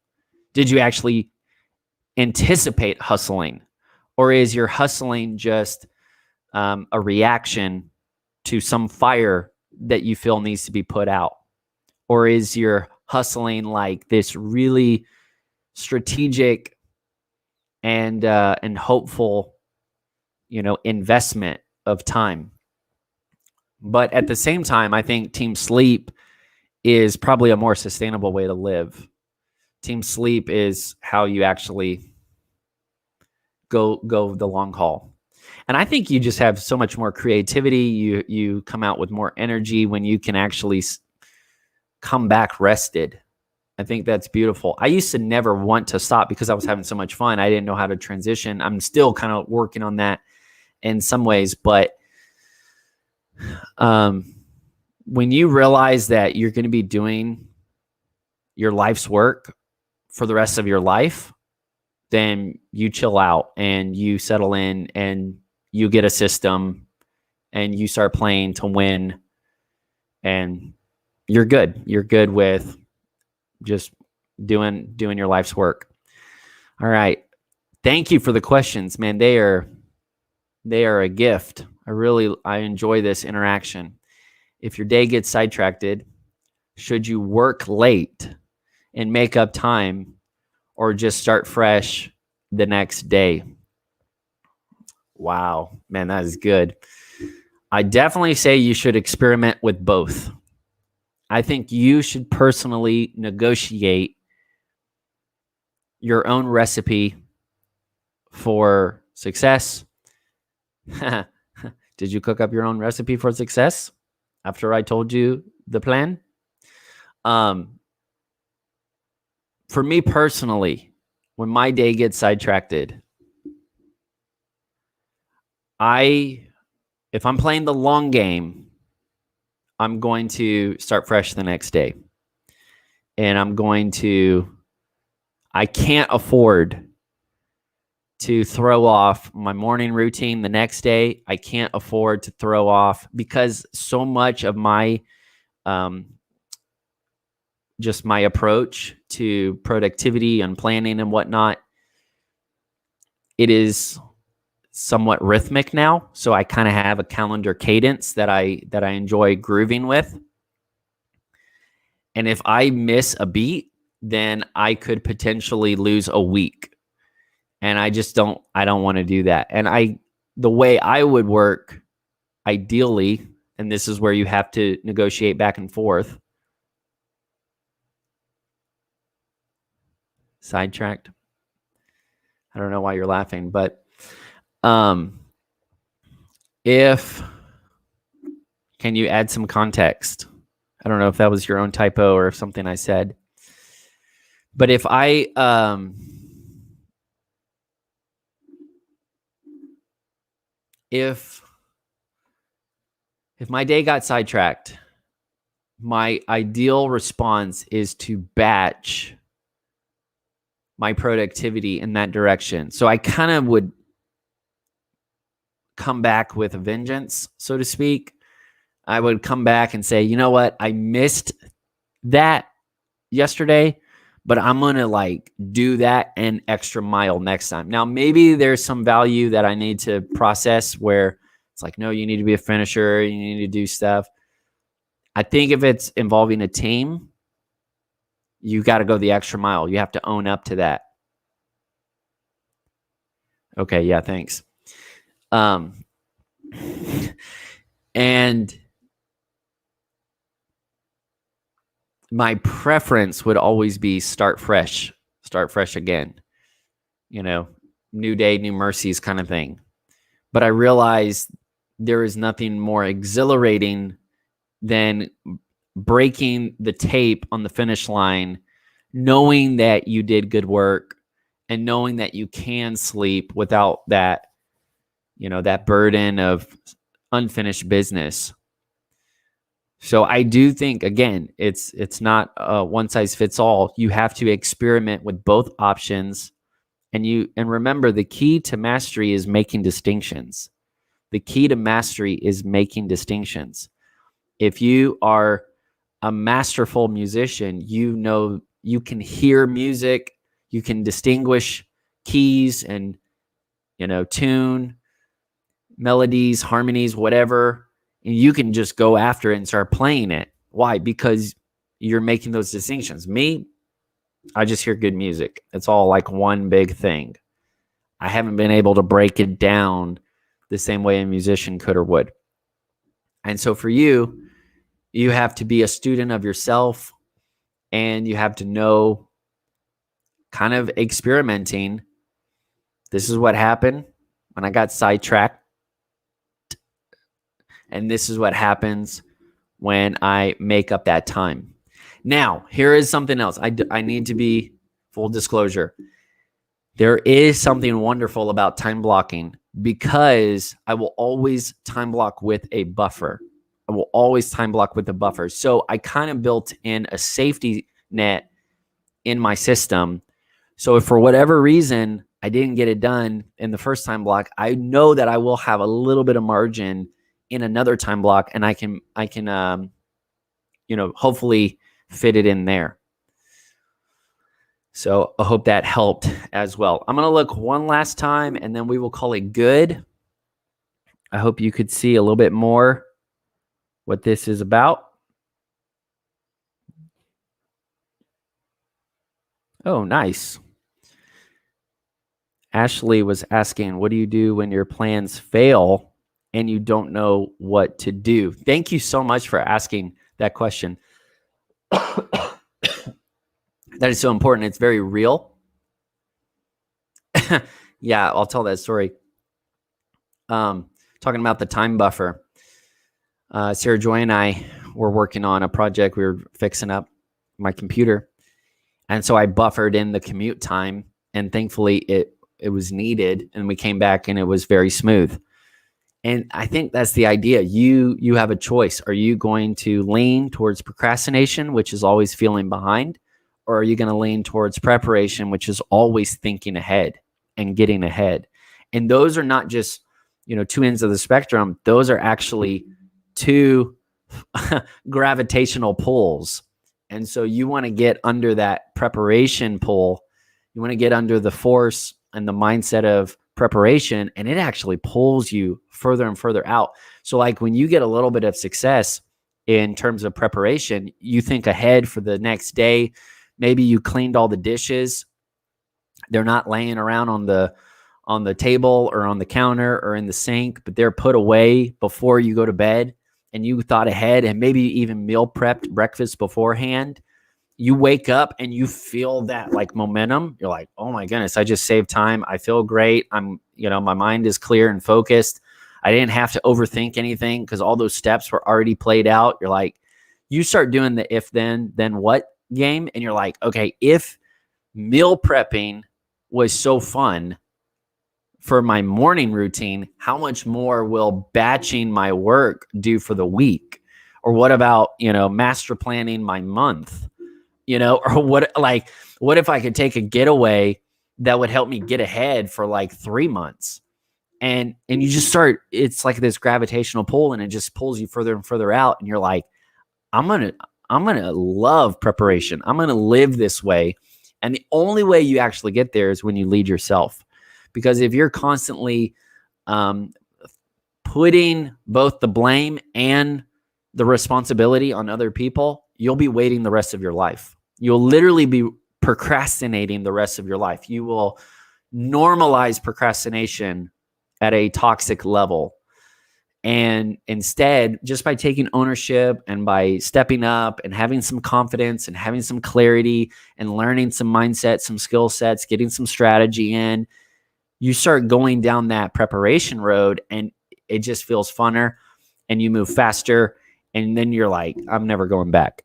Did you actually anticipate hustling? Or is your hustling just a reaction to some fire that you feel needs to be put out? Or is your hustling like this really strategic and hopeful, investment of time? But at the same time, I think team sleep is probably a more sustainable way to live. Team sleep is how you actually go the long haul. And I think you just have so much more creativity. You come out with more energy when you can actually come back rested. I think that's beautiful. I used to never want to stop because I was having so much fun. I didn't know how to transition. I'm still kind of working on that in some ways, but when you realize that you're going to be doing your life's work for the rest of your life, then you chill out and you settle in and you get a system and you start playing to win, and you're good. You're good with just doing your life's work. All right. Thank you for the questions, man. They are a gift. I enjoy this interaction. If your day gets sidetracked, should you work late and make up time, or just start fresh the next day? Wow, man, that is good. I definitely say you should experiment with both. I think you should personally negotiate your own recipe for success. Did you cook up your own recipe for success after I told you the plan? For me personally, when my day gets sidetracked, if I'm playing the long game, I'm going to start fresh the next day. And I can't afford to throw off my morning routine the next day. I can't afford to throw off, because so much of my just my approach to productivity and planning and whatnot, it is somewhat rhythmic now. So I kind of have a calendar cadence that I enjoy grooving with. And if I miss a beat, then I could potentially lose a week. And I don't want to do that. And the way I would work ideally, and this is where you have to negotiate back and forth. Sidetracked. I don't know why you're laughing, but can you add some context? I don't know if that was your own typo or if something I said. But if my day got sidetracked, my ideal response is to batch my productivity in that direction. So I kind of would come back with a vengeance, so to speak. I would come back and say, you know what? I missed that yesterday, but I'm going to do that an extra mile next time. Now, maybe there's some value that I need to process where it's like, no, you need to be a finisher. You need to do stuff. I think if it's involving a team, you got to go the extra mile. You have to own up to that. Okay. Yeah. Thanks. And my preference would always be start fresh again, new day, new mercies kind of thing. But I realized there is nothing more exhilarating than breaking the tape on the finish line, knowing that you did good work and knowing that you can sleep without that, that burden of unfinished business. So I do think, again, it's not one size fits all. You have to experiment with both options. And remember, the key to mastery is making distinctions. The key to mastery is making distinctions. If you are a masterful musician, you can hear music, you can distinguish keys and, tune, melodies, harmonies, whatever, and you can just go after it and start playing it. Why? Because you're making those distinctions. Me, I just hear good music. It's all like one big thing. I haven't been able to break it down the same way a musician could or would. And so for you, you have to be a student of yourself, and you have to know, kind of experimenting. This is what happened when I got sidetracked. And this is what happens when I make up that time. Now, here is something else. I need to be full disclosure. There is something wonderful about time blocking, because I will always time block with a buffer. So I kind of built in a safety net in my system. So if for whatever reason I didn't get it done in the first time block, I know that I will have a little bit of margin in another time block, and I can hopefully fit it in there. So I hope that helped as well. I'm going to look one last time, and then we will call it good. I hope you could see a little bit more what this is about. Oh, nice. Ashley was asking, what do you do when your plans fail and you don't know what to do? Thank you so much for asking that question. That is so important. It's very real. Yeah, I'll tell that story. Talking about the time buffer. Sarah Joy and I were working on a project. We were fixing up my computer. And so I buffered in the commute time, and thankfully it was needed, and we came back and it was very smooth. And I think that's the idea. You have a choice. Are you going to lean towards procrastination, which is always feeling behind, or are you going to lean towards preparation, which is always thinking ahead and getting ahead? And those are not just, two ends of the spectrum. Those are actually two gravitational pulls. And so you want to get under that preparation pull. You want to get under the force and the mindset of preparation, and it actually pulls you further and further out. So like when you get a little bit of success in terms of preparation, you think ahead for the next day. Maybe you cleaned all the dishes. They're not laying around on the table or on the counter or in the sink, but they're put away before you go to bed, and you thought ahead and maybe even meal prepped breakfast beforehand. You wake up and you feel that like momentum. You're like, oh my goodness, I just saved time. I feel great. My mind is clear and focused. I didn't have to overthink anything because all those steps were already played out. You're like, you start doing the if then what game. And you're like, okay, if meal prepping was so fun for my morning routine, how much more will batching my work do for the week? Or what about, master planning my month? Or what if I could take a getaway that would help me get ahead for like 3 months? And you just start, it's like this gravitational pull, and it just pulls you further and further out. And you're like, I'm going to love preparation. I'm going to live this way. And the only way you actually get there is when you lead yourself. Because if you're constantly putting both the blame and the responsibility on other people, you'll be waiting the rest of your life. You'll literally be procrastinating the rest of your life. You will normalize procrastination at a toxic level. And instead, just by taking ownership and by stepping up and having some confidence and having some clarity and learning some mindset, some skill sets, getting some strategy in, you start going down that preparation road, and it just feels funner, and you move faster. And then you're like, I'm never going back.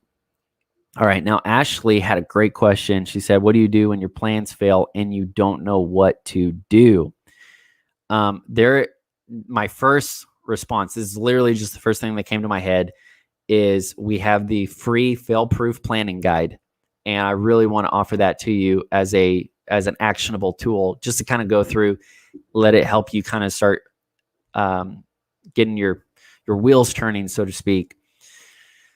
All right. Now, Ashley had a great question. She said, what do you do when your plans fail and you don't know what to do? My first response, this is literally just the first thing that came to my head, is we have the free fail-proof planning guide. And I really want to offer that to you as an actionable tool, just to kind of go through, let it help you kind of start getting your wheels turning, so to speak.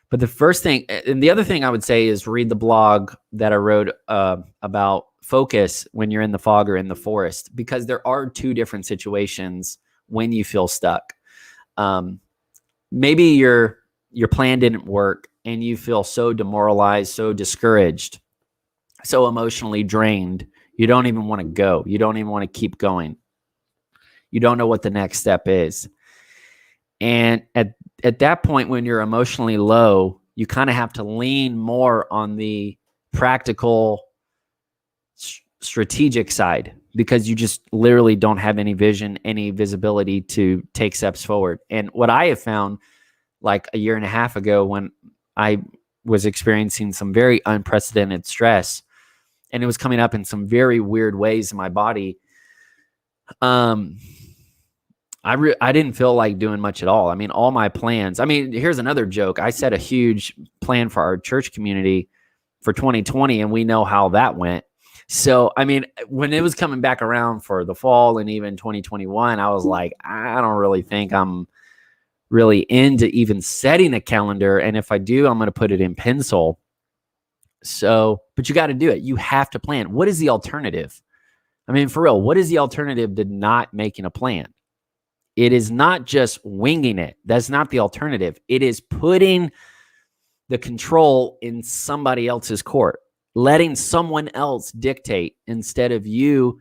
But the first thing, and the other thing I would say, is read the blog that I wrote about focus when you're in the fog or in the forest, because there are two different situations when you feel stuck. Maybe your plan didn't work and you feel so demoralized, so discouraged, so emotionally drained. You don't even want to go. You don't even want to keep going. You don't know what the next step is. And at that point, when you're emotionally low, you kind of have to lean more on the practical, strategic side, because you just literally don't have any vision, any visibility to take steps forward. And what I have found, like a year and a half ago, when I was experiencing some very unprecedented stress, and it was coming up in some very weird ways in my body, I didn't feel like doing much at all. I mean, all my plans. I mean, here's another joke. I set a huge plan for our church community for 2020, and we know how that went. So, I mean, when it was coming back around for the fall and even 2021, I was like, I don't really think I'm really into even setting a calendar. And if I do, I'm going to put it in pencil. So, but you got to do it. You have to plan. What is the alternative? I mean, for real, what is the alternative to not making a plan? It is not just winging it. That's not the alternative. It is putting the control in somebody else's court, letting someone else dictate instead of you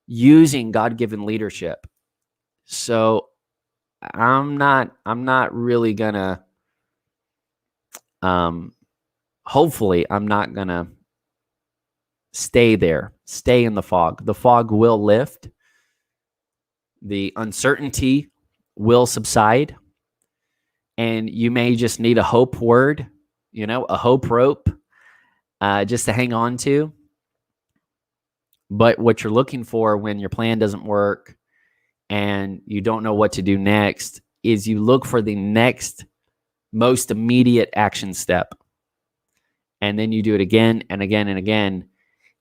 using God-given leadership. So I'm not really gonna, hopefully I'm not gonna stay in the fog. The fog will lift. The uncertainty will subside, and you may just need a hope word, a hope rope, just to hang on to. But what you're looking for when your plan doesn't work and you don't know what to do next is you look for the next most immediate action step. And then you do it again and again and again.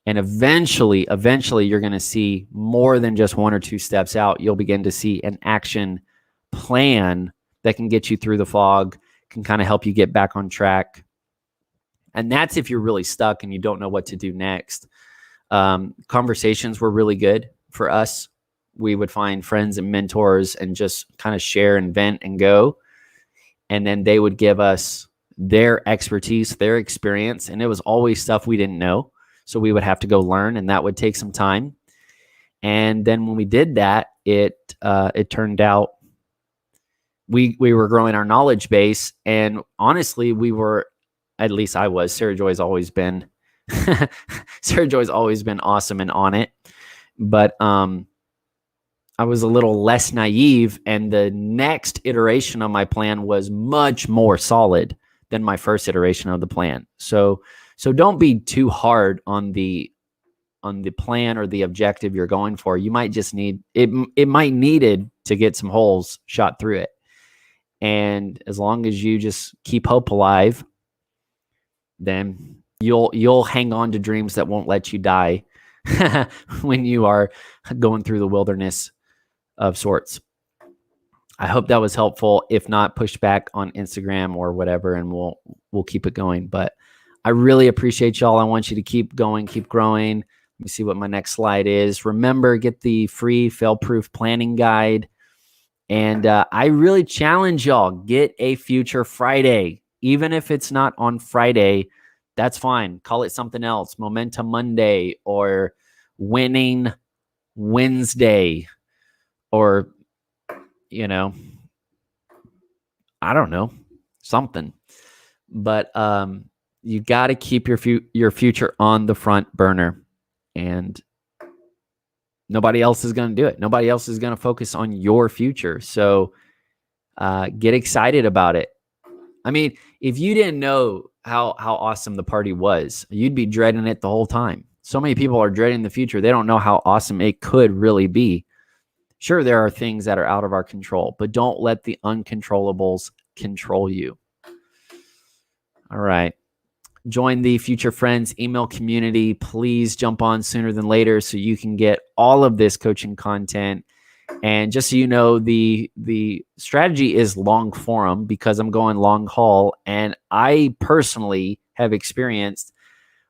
And eventually, you're going to see more than just one or two steps out. You'll begin to see an action plan that can get you through the fog, can kind of help you get back on track. And that's if you're really stuck and you don't know what to do next. Conversations were really good for us. We would find friends and mentors and just kind of share and vent and go. And then they would give us their expertise, their experience. And it was always stuff we didn't know. So we would have to go learn, and that would take some time. And then when we did that, it turned out we were growing our knowledge base. And honestly, at least I was. Sarah Joy's always been awesome and on it. But I was a little less naive, and the next iteration of my plan was much more solid than my first iteration of the plan. So don't be too hard on the plan or the objective you're going for. You might just need it. It might needed to get some holes shot through it. And as long as you just keep hope alive, then you'll hang on to dreams that won't let you die when you are going through the wilderness of sorts. I hope that was helpful. If not, push back on Instagram or whatever, and we'll keep it going. But I really appreciate y'all. I want you to keep going, keep growing. Let me see what my next slide is. Remember, get the free fail-proof planning guide. And I really challenge y'all, get a Future Friday. Even if it's not on Friday, that's fine. Call it something else. Momentum Monday or Winning Wednesday or, I don't know, something. But you got to keep your future on the front burner, and nobody else is going to do it. Nobody else is going to focus on your future. So get excited about it. I mean, if you didn't know how awesome the party was, you'd be dreading it the whole time. So many people are dreading the future. They don't know how awesome it could really be. Sure, there are things that are out of our control, but don't let the uncontrollables control you. All right. Join the Future Friends email community. Please jump on sooner than later so you can get all of this coaching content. And just so you know, the strategy is long form because I'm going long haul. And I personally have experienced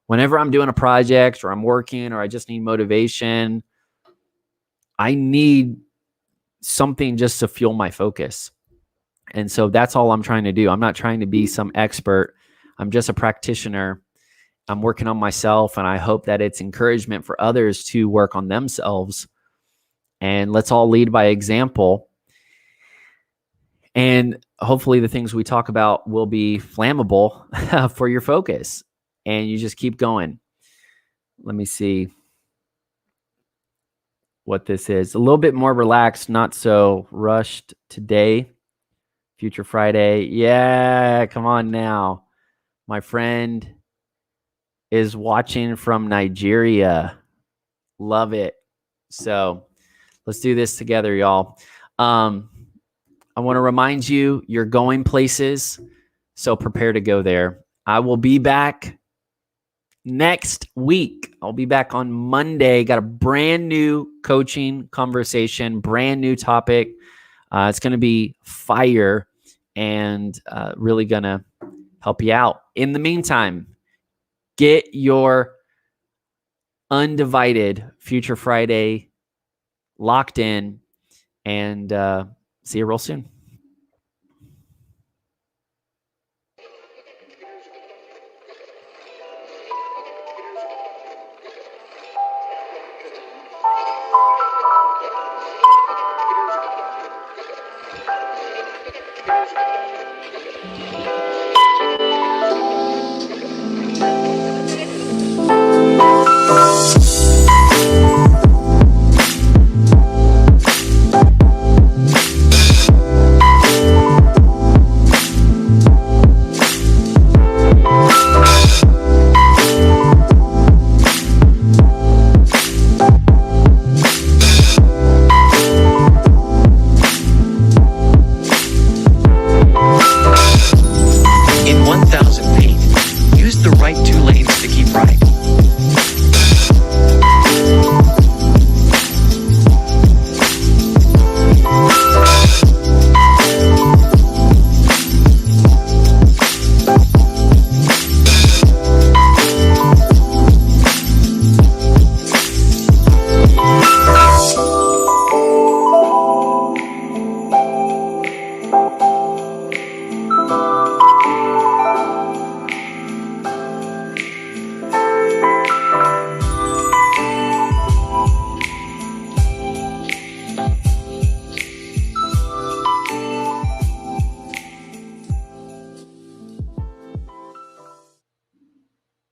whenever I'm doing a project or I'm working or I just need motivation, I need something just to fuel my focus. And so that's all I'm trying to do. I'm not trying to be some expert. I'm just a practitioner. I'm working on myself, and I hope that it's encouragement for others to work on themselves. And let's all lead by example. And hopefully the things we talk about will be flammable for your focus. And you just keep going. Let me see what this is. A little bit more relaxed, not so rushed today. Future Friday. Yeah, come on now. My friend is watching from Nigeria. Love it. So let's do this together, y'all. I want to remind you, you're going places, so prepare to go there. I will be back next week. I'll be back on Monday. Got a brand new coaching conversation, brand new topic. It's going to be fire and really going to help you out. In the meantime, get your undivided Future Friday locked in, and see you real soon.